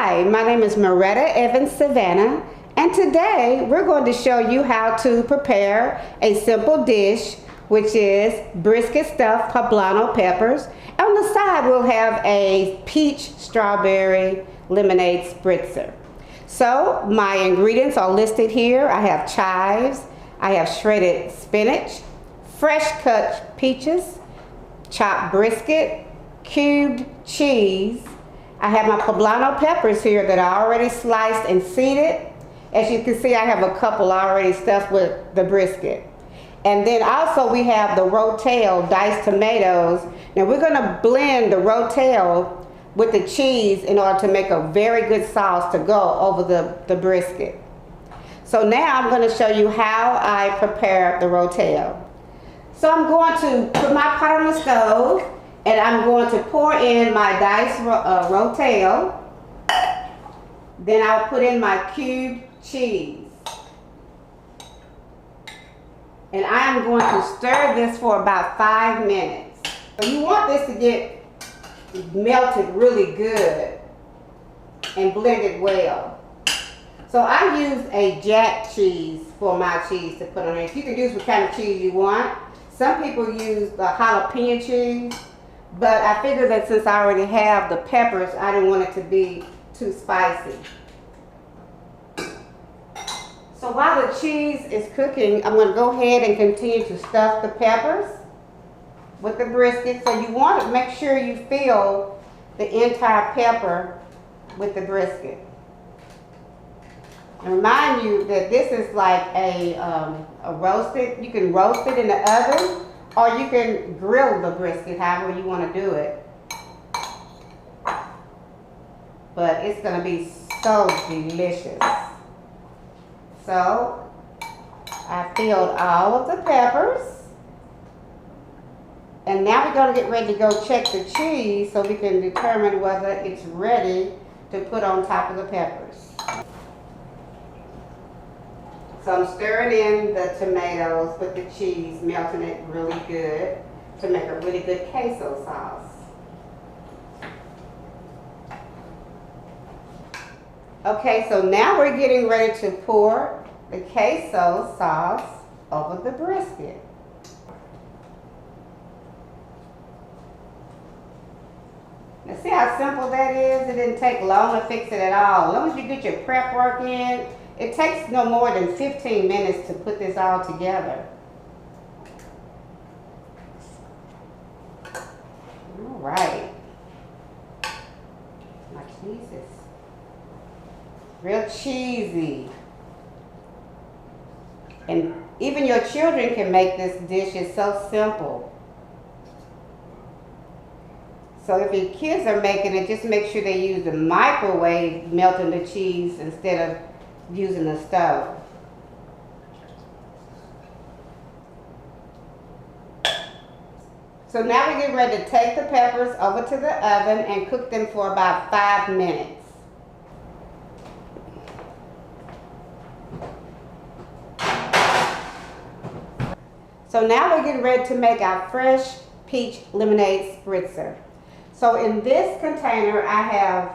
Hi, my name is Meretta Savannah, and today we're going to show you how to prepare a simple dish, which is brisket stuffed poblano peppers. On the side we'll have a peach strawberry lemonade spritzer. So my ingredients are listed here. I have chives, I have shredded spinach, fresh cut peaches, chopped brisket, cubed cheese. I have my poblano peppers here that I already sliced and seeded. As you can see, I have a couple already stuffed with the brisket. And then also we have the rotel diced tomatoes. Now we're gonna blend the rotel with the cheese in order to make a very good sauce to go over the brisket. So now I'm gonna show you how I prepare the rotel. So I'm going to put my pot on the stove, and I'm going to pour in my diced rotel. Then I'll put in my cubed cheese. And I am going to stir this for about 5 minutes. So you want this to get melted really good and blended well. So I use a jack cheese for my cheese to put on it. You can use what kind of cheese you want. Some people use the jalapeno cheese. But I figured that since I already have the peppers, I didn't want it to be too spicy. So while the cheese is cooking, I'm going to go ahead and continue to stuff the peppers with the brisket. So you want to make sure you fill the entire pepper with the brisket. And remind you that this is like a roasted, you can roast it in the oven, or you can grill the brisket, however you want to do it. But it's going to be so delicious. So I filled all of the peppers. And now we're going to get ready to go check the cheese so we can determine whether it's ready to put on top of the peppers. So I'm stirring in the tomatoes with the cheese, melting it really good to make a really good queso sauce. Okay, so now we're getting ready to pour the queso sauce over the brisket. Now see how simple that is? It didn't take long to fix it at all. As long as you get your prep work in, it takes no more than 15 minutes to put this all together. All right. My cheese is real cheesy. And even your children can make this dish. It's so simple. So if your kids are making it, just make sure they use the microwave melting the cheese instead of using the stove. So now we're getting ready to take the peppers over to the oven and cook them for about 5 minutes. So now we're getting ready to make our fresh peach lemonade spritzer. So in this container I have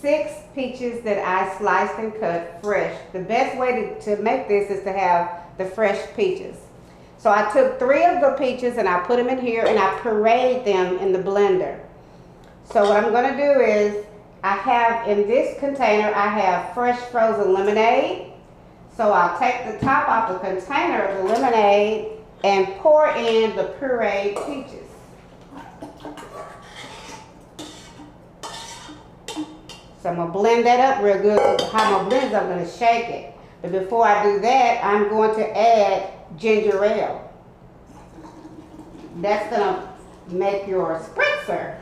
6 peaches that I sliced and cut fresh. The best way to make this is to have the fresh peaches. So I took 3 of the peaches and I put them in here and I pureed them in the blender. So what I'm going to do is, I have in this container, I have fresh frozen lemonade. So I'll take the top off the container of the lemonade and pour in the pureed peaches. So I'm going to blend that up real good. How I'm going to blend is I'm going to shake it. But before I do that, I'm going to add ginger ale. That's going to make your spritzer.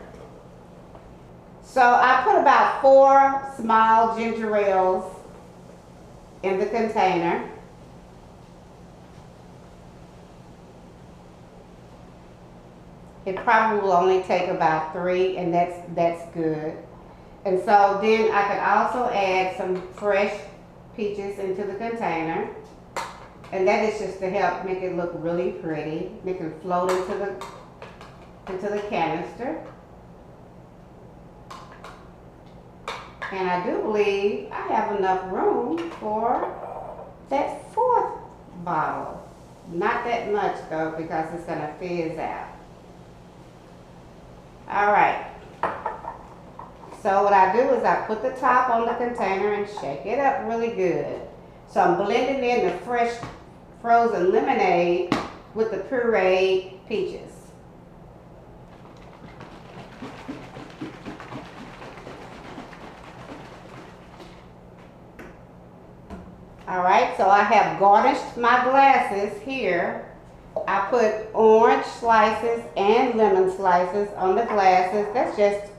So I put about 4 small ginger ales in the container. It probably will only take about 3, and that's good. And so then I can also add some fresh peaches into the container. And that is just to help make it look really pretty. It can float into the canister. And I do believe I have enough room for that fourth bottle. Not that much though, because it's gonna fizz out. All right. So what I do is I put the top on the container and shake it up really good. So I'm blending in the fresh frozen lemonade with the pureed peaches. All right, so I have garnished my glasses here. I put orange slices and lemon slices on the glasses. That's just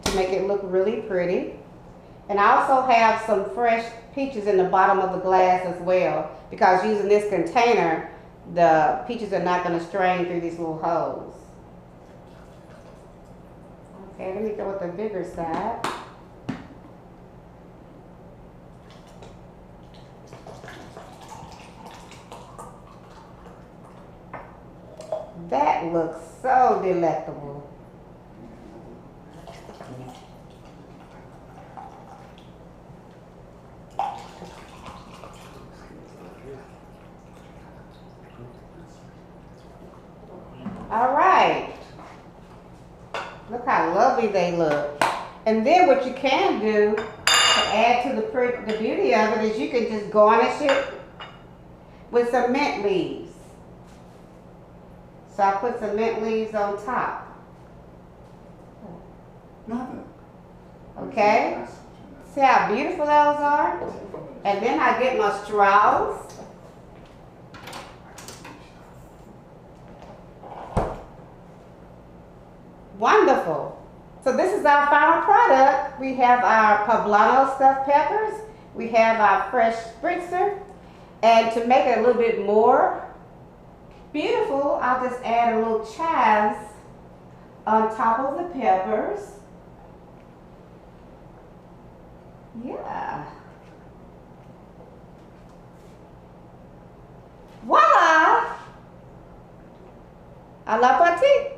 to make it look really pretty. And I also have some fresh peaches in the bottom of the glass as well, because using this container, the peaches are not going to strain through these little holes. Okay, let me go with the bigger side. That looks so delectable. All right. Look how lovely they look. And then what you can do to add to the beauty of it is you can just garnish it with some mint leaves. So I put some mint leaves on top. Nothing. Okay? See how beautiful those are? And then I get my straws. Wonderful. So this is our final product. We have our Poblano stuffed peppers. We have our fresh spritzer. And to make it a little bit more beautiful, I'll just add a little chives on top of the peppers. Yeah. Voila! A la petite.